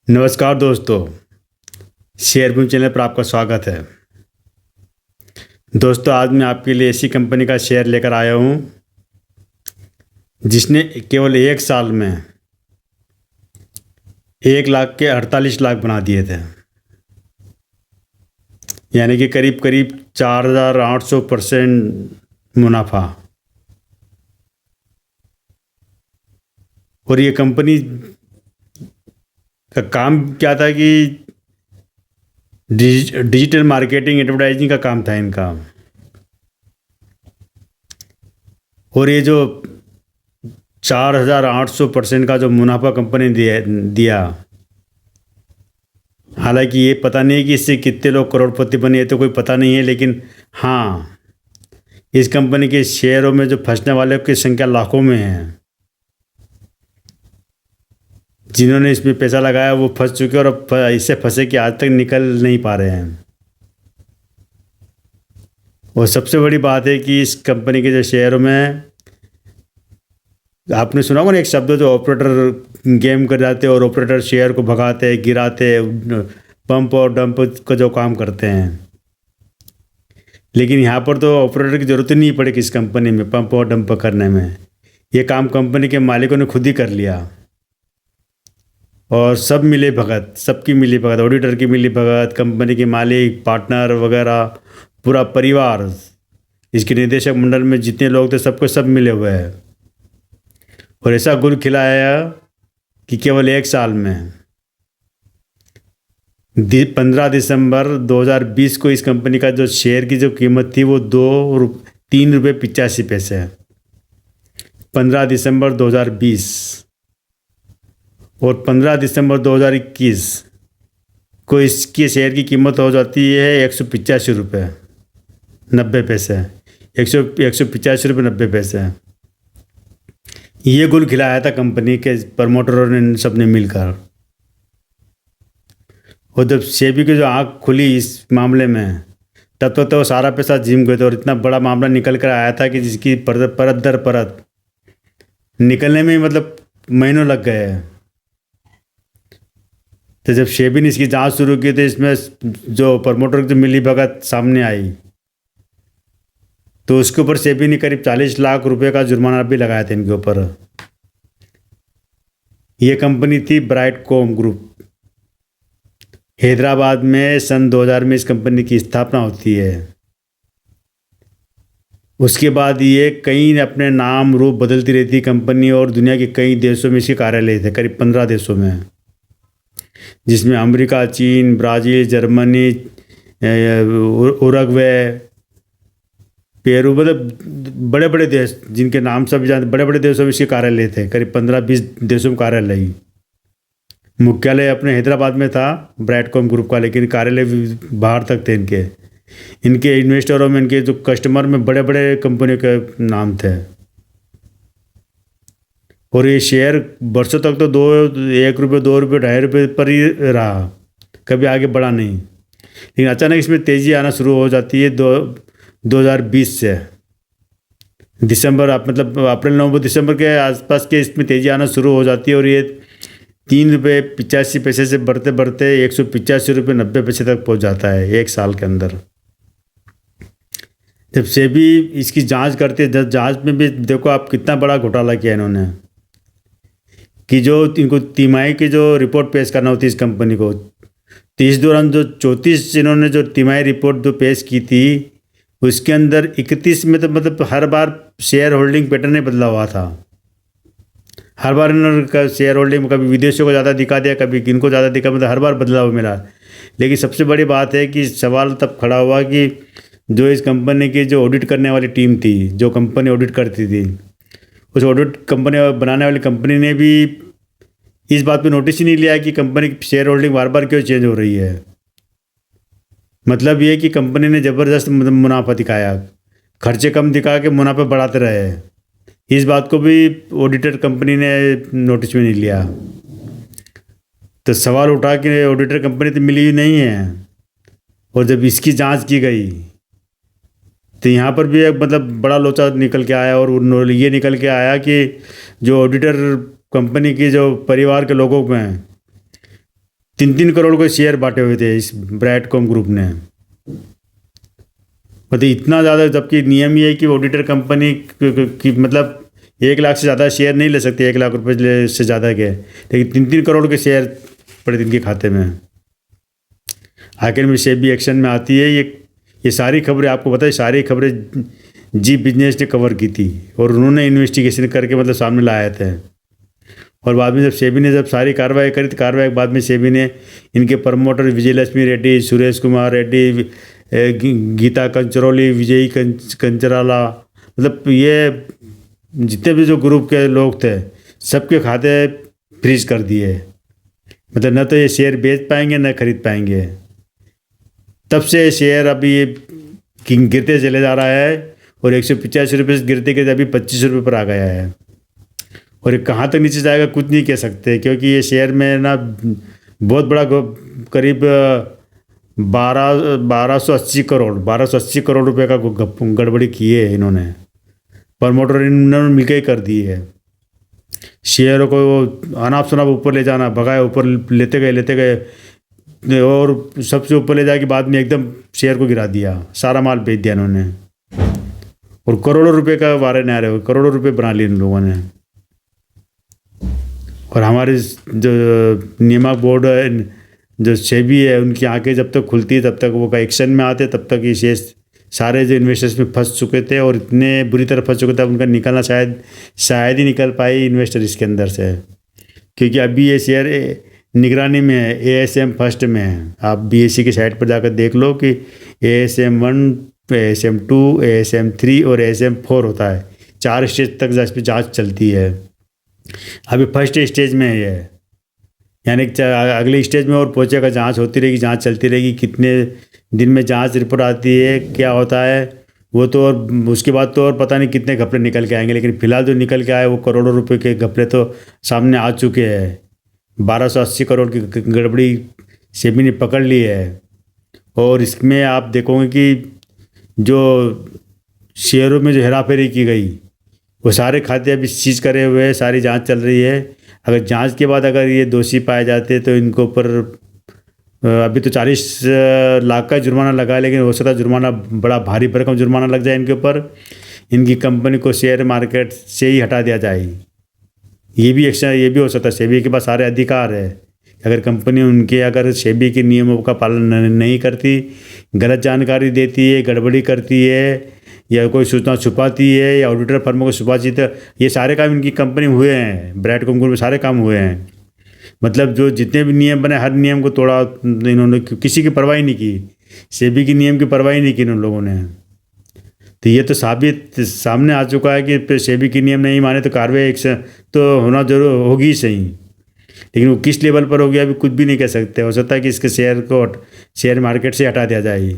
नमस्कार दोस्तों, share boom channel पर आपका स्वागत है। दोस्तों, आज मैं आपके लिए ऐसी कंपनी का शेयर लेकर आया हूँ जिसने केवल एक साल में 1 लाख के 48 लाख बना दिए थे। यानी कि करीब करीब 4800% मुनाफा। और ये कंपनी का काम क्या था कि डिजिटल मार्केटिंग एडवर्टाइजिंग का काम था इनका। और ये जो 4800% का जो मुनाफा कंपनी दिया, हालांकि ये पता नहीं है कि इससे कितने लोग करोड़पति बने, ये तो कोई पता नहीं है। लेकिन हाँ, इस कंपनी के शेयरों में जो फंसने वालों की संख्या लाखों में है। जिन्होंने इसमें पैसा लगाया वो फंस चुके और अब इससे फंसे कि आज तक निकल नहीं पा रहे हैं। और सबसे बड़ी बात है कि इस कंपनी के जो शेयरों में, आपने सुना होगा ना एक शब्द, जो ऑपरेटर गेम कर जाते हैं और ऑपरेटर शेयर को भगाते हैं, गिराते हैं, पंप और डंप का जो काम करते हैं। लेकिन यहाँ पर तो ऑपरेटर की ज़रूरत ही नहीं पड़ेगी इस कंपनी में पंप और डंप करने में। ये काम कंपनी के मालिकों ने खुद ही कर लिया। और सब मिले भगत, सबकी मिली भगत, ऑडिटर की मिली भगत, कंपनी के मालिक, पार्टनर वगैरह, पूरा परिवार, इसके निदेशक मंडल में जितने लोग थे सबको सब मिले हुए हैं। और ऐसा गुल खिलाया कि केवल एक साल में 15 दिसंबर 2020 को इस कंपनी का जो शेयर की जो कीमत थी वो 3 रुपये 85 पैसे है। 15 दिसंबर 2020 और 15 दिसंबर 2021 को इसकी शेयर की कीमत हो जाती है 185 रुपये 90 पैसे। 185 रुपये 90 पैसे। ये गुल खिलाया था कंपनी के प्रमोटरों ने, सब ने मिलकर। और जब सेबी की जो आँख खुली इस मामले में, तब तो सारा पैसा जिम गए थे। और इतना बड़ा मामला निकल कर आया था कि जिसकी परत दर परत निकलने में मतलब महीनों लग गए। तो जब सेबी ने इसकी जांच शुरू की तो इसमें जो प्रमोटर की मिली भगत सामने आई, तो उसके ऊपर सेबी ने करीब 40 लाख रुपए का जुर्माना भी लगाया था इनके ऊपर। ये कंपनी थी ब्राइटकॉम ग्रुप। हैदराबाद में सन 2000 में इस कंपनी की स्थापना होती है। उसके बाद ये कई अपने नाम रूप बदलती रहती कंपनी, और दुनिया के कई देशों में इसके कार्यालय थे, करीब 15 देशों में, जिसमें अमेरिका, चीन, ब्राज़ील, जर्मनी, उरुग्वे, पेरू, मतलब बड़े बड़े देश जिनके नाम सब जानते, बड़े बड़े देशों में इसके कार्यालय थे। करीब 15-20 देशों में कार्यालय। मुख्यालय अपने हैदराबाद में था ब्राइटकॉम ग्रुप का, लेकिन कार्यालय बाहर तक थे इनके। इनके इन्वेस्टरों में, इनके जो कस्टमर में बड़े बड़े कंपनियों के नाम थे। और ये शेयर वर्षों तक तो 1 रुपये 2 रुपये 2.5 रुपये पर ही रहा, कभी आगे बढ़ा नहीं। लेकिन अचानक इसमें तेज़ी आना शुरू हो जाती है 2020 से दिसंबर, मतलब अप्रैल नवंबर दिसंबर के आसपास के इसमें तेज़ी आना शुरू हो जाती है। और ये 3 रुपये 85 पैसे से बढ़ते बढ़ते 185 रुपये 90 पैसे तक पहुंच जाता है एक साल के अंदर। जब सेबी इसकी जांच करती है, जब जांच में भी देखो आप कितना बड़ा घोटाला किया इन्होंने, कि जो इनको तिमाही की जो रिपोर्ट पेश करना होती है इस कंपनी को, तो इस दौरान जो 34 इन्होंने जो तिमाही रिपोर्ट जो पेश की थी, उसके अंदर 31 में तो मतलब हर बार शेयर होल्डिंग पैटर्न ही बदला हुआ था। हर बार इन्होंने शेयर होल्डिंग में कभी विदेशों को ज़्यादा दिखा दिया, कभी किनको ज़्यादा दिखा, मतलब हर बार बदलाव मिला। लेकिन सबसे बड़ी बात है कि सवाल तब खड़ा हुआ कि जो इस कंपनी की जो ऑडिट करने वाली टीम थी, जो कंपनी ऑडिट करती थी, उस ऑडिट कंपनी बनाने वाली कंपनी ने भी इस बात पे नोटिस ही नहीं लिया कि कंपनी की शेयर होल्डिंग बार बार क्यों चेंज हो रही है। मतलब ये कि कंपनी ने ज़बरदस्त मुनाफा दिखाया, खर्चे कम दिखा के मुनाफा बढ़ाते रहे। इस बात को भी ऑडिटर कंपनी ने नोटिस में नहीं लिया। तो सवाल उठा कि ऑडिटर कंपनी तो मिली ही नहीं है। और जब इसकी जांच की गई तो यहाँ पर भी एक मतलब बड़ा लोचा निकल के आया। और ये निकल के आया कि जो ऑडिटर कंपनी की जो परिवार के लोगों में 3-3 करोड़ के शेयर बांटे हुए थे इस ब्रैडकॉम ग्रुप ने। मतलब इतना ज़्यादा, जबकि नियम ये है कि ऑडिटर कंपनी की मतलब 1 लाख से ज़्यादा शेयर नहीं ले सकते, 1 लाख रुपए से ज़्यादा के, लेकिन 3-3 करोड़ के शेयर पड़े इनके खाते में। आखिर में सेबी एक्शन में आती है। ये सारी खबरें आपको पता है, सारी खबरें जी बिजनेस ने कवर की थी और उन्होंने इन्वेस्टिगेशन करके मतलब सामने लाए थे। और बाद में जब सेबी ने जब सारी कार्रवाई करी तो कार्रवाई के बाद में सेबी ने इनके प्रमोटर विजयलक्ष्मी रेड्डी, सुरेश कुमार रेड्डी, गीता कंचरौली, विजयी कंचराला, मतलब ये जितने भी जो ग्रुप के लोग थे सबके खाते फ्रीज कर दिए। मतलब न तो ये शेयर बेच पाएंगे न खरीद पाएंगे। तब से शेयर अभी ये गिरते चले जा रहा है और 185 रुपये से गिरते गिरते अभी 25 रुपये पर आ गया है। और ये कहाँ तक नीचे जाएगा कुछ नहीं कह सकते, क्योंकि ये शेयर में ना बहुत बड़ा करीब 1280 करोड़ रुपए का गड़बड़ी की है इन्होंने। प्रमोटर इन्होंने मिलकर ही कर दी है। शेयरों को अनाप शनाप ऊपर ले जाना, भगाए ऊपर लेते गए और सबसे ऊपर ले जाके बाद में एकदम शेयर को गिरा दिया, सारा माल बेच दिया इन्होंने। और करोड़ों रुपए का वारे न आ रहे हो, करोड़ों रुपए बना लिए इन लोगों ने। और हमारे जो नियामक बोर्ड है, जो सेबी है, उनकी आंखें जब तक खुलती है तब तक वो एक्शन में आते, तब तक ये शेयर सारे जो इन्वेस्टर्स में फंस चुके थे और इतने बुरी तरह फंस चुके थे, उनका निकलना शायद ही निकल पाए इन्वेस्टर इसके अंदर से। क्योंकि अभी ये शेयर निगरानी में है, ASM फर्स्ट में है। आप BSE की साइट पर जाकर देख लो कि ASM 1, ASM 2, ASM 3 और ASM 4 होता है। 4 स्टेज तक इस पर जाँच चलती है। अभी फर्स्ट स्टेज में है ये, यानी अगले स्टेज में और पहुँचेगा, जांच होती रहेगी, जांच चलती रहेगी। कितने दिन में जांच रिपोर्ट आती है, क्या होता है वो तो, और उसके बाद तो और पता नहीं कितने घपले निकल के आएंगे। लेकिन फिलहाल जो निकल के आए वो करोड़ों रुपए के घपले तो सामने आ चुके हैं। 1280 करोड़ की गड़बड़ी सेबी ने पकड़ ली है। और इसमें आप देखोगे कि जो शेयरों में जो हेराफेरी की गई वो सारे खाते अभी सीज करे हुए हैं, सारी जांच चल रही है। अगर जांच के बाद अगर ये दोषी पाए जाते तो इनके ऊपर अभी तो 40 लाख का जुर्माना लगा है, लेकिन हो सकता है जुर्माना बड़ा भारी भरकम जुर्माना लग जाए इनके ऊपर। इनकी कंपनी को शेयर मार्केट से ही हटा दिया जाए। ये भी एक्शन, ये भी हो सकता है। सेबी के पास सारे अधिकार है। अगर कंपनी उनके अगर सेबी के नियमों का पालन नहीं करती, गलत जानकारी देती है, गड़बड़ी करती है, या कोई सूचना छुपाती है, या ऑडिटर फर्मों को छुपाती है, तो ये सारे काम इनकी कंपनी में हुए हैं। ब्रैडकॉम ग्रुप में सारे काम हुए हैं। मतलब जो जितने भी नियम बने हर नियम को तोड़ा इन्होंने, किसी की परवाह नहीं की। सेबी के नियम की परवाह नहीं की इन लोगों ने। तो ये तो साबित सामने आ चुका है कि सेबी के नियम नहीं माने तो कार्रवाई तो होना जरूर होगी ही सही। लेकिन वो किस लेवल पर होगी अभी कुछ भी नहीं कह सकते। हो सकता है कि इसके शेयर को शेयर मार्केट से हटा दिया जाए।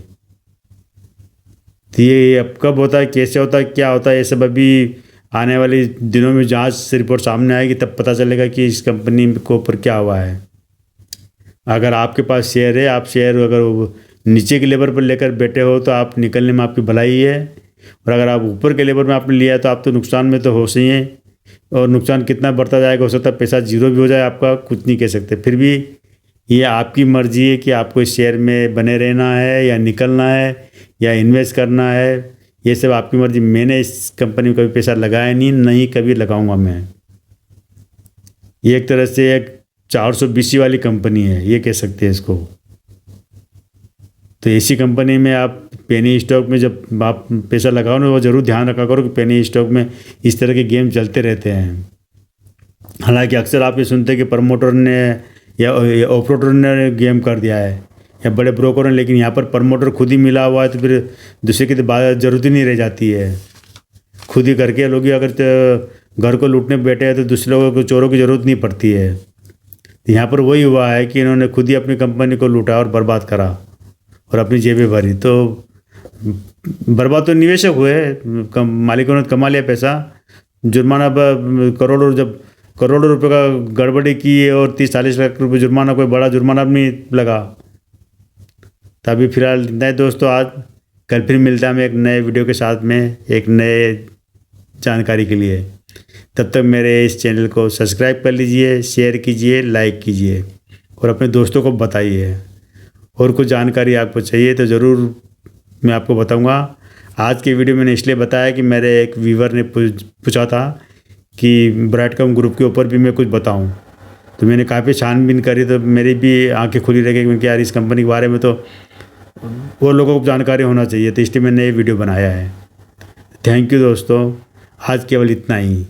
तो ये अब कब होता है, कैसे होता है, क्या होता है, ये सब अभी आने वाले दिनों में जांच से रिपोर्ट सामने आएगी, तब पता चलेगा कि इस कंपनी के ऊपर क्या हुआ है। अगर आपके पास शेयर है, आप शेयर अगर नीचे के लेवल पर लेकर बैठे हो तो आप निकलने में आपकी भलाई है। और अगर आप ऊपर के लेवल में आपने लिया है तो आप तो नुकसान में तो हो सही हैं। और नुकसान कितना बढ़ता जाएगा, हो सकता है पैसा जीरो भी हो जाए आपका, कुछ नहीं कह सकते। फिर भी ये आपकी मर्जी है कि आपको इस शेयर में बने रहना है या निकलना है या इन्वेस्ट करना है। ये सब आपकी मर्जी। मैंने इस कंपनी में कभी पैसा लगाया नहीं कभी लगाऊंगा मैं। ये एक तरह से एक 420 वाली कंपनी है, ये कह सकते हैं इसको। तो ऐसी कंपनी में आप पेनी स्टॉक में जब आप पैसा लगाओ ना, वो ज़रूर ध्यान रखा करो कि पेनी स्टॉक में इस तरह के गेम चलते रहते हैं। हालांकि अक्सर आप ये सुनते हैं कि प्रमोटर ने या ऑपरेटर ने गेम कर दिया है या बड़े ब्रोकर ने, लेकिन यहाँ पर प्रमोटर खुद ही मिला हुआ है, तो फिर दूसरे की तो ज़रूरत ही नहीं रह जाती है। खुद ही करके लोग अगर घर को लूटने बैठे हैं तो दूसरे लोगों को, चोरों की ज़रूरत नहीं पड़ती है। तो यहाँ पर वही हुआ है कि इन्होंने खुद ही अपनी कंपनी को लूटा और बर्बाद करा और अपनी जेबें भरी। तो बर्बाद तो निवेशक हुए, मालिकों ने कमा लिया पैसा। जुर्माना करोड़ों रुपए का गड़बड़ी की है और 30-40 लाख रुपए जुर्माना, कोई बड़ा जुर्माना भी नहीं लगा। तभी फिलहाल नए दोस्तों, आज कल फिर मिलता है मैं एक नए वीडियो के साथ में एक नए जानकारी के लिए। तब तक मेरे इस चैनल को सब्सक्राइब कर लीजिए, शेयर कीजिए, लाइक कीजिए। और अपने दोस्तों को बताइए। और कुछ जानकारी आपको चाहिए तो ज़रूर मैं आपको बताऊंगा। आज की वीडियो मैंने इसलिए बताया कि मेरे एक व्यूवर ने पूछा था कि ब्राइडकॉम ग्रुप के ऊपर भी मैं कुछ बताऊं, तो मैंने काफ़ी छानबीन करी तो मेरी भी आंखें खुली रह गई, क्योंकि यार इस कंपनी के बारे में तो और लोगों को जानकारी होना चाहिए, तो इसलिए मैंने ये वीडियो बनाया है। थैंक यू दोस्तों, आज केवल इतना ही।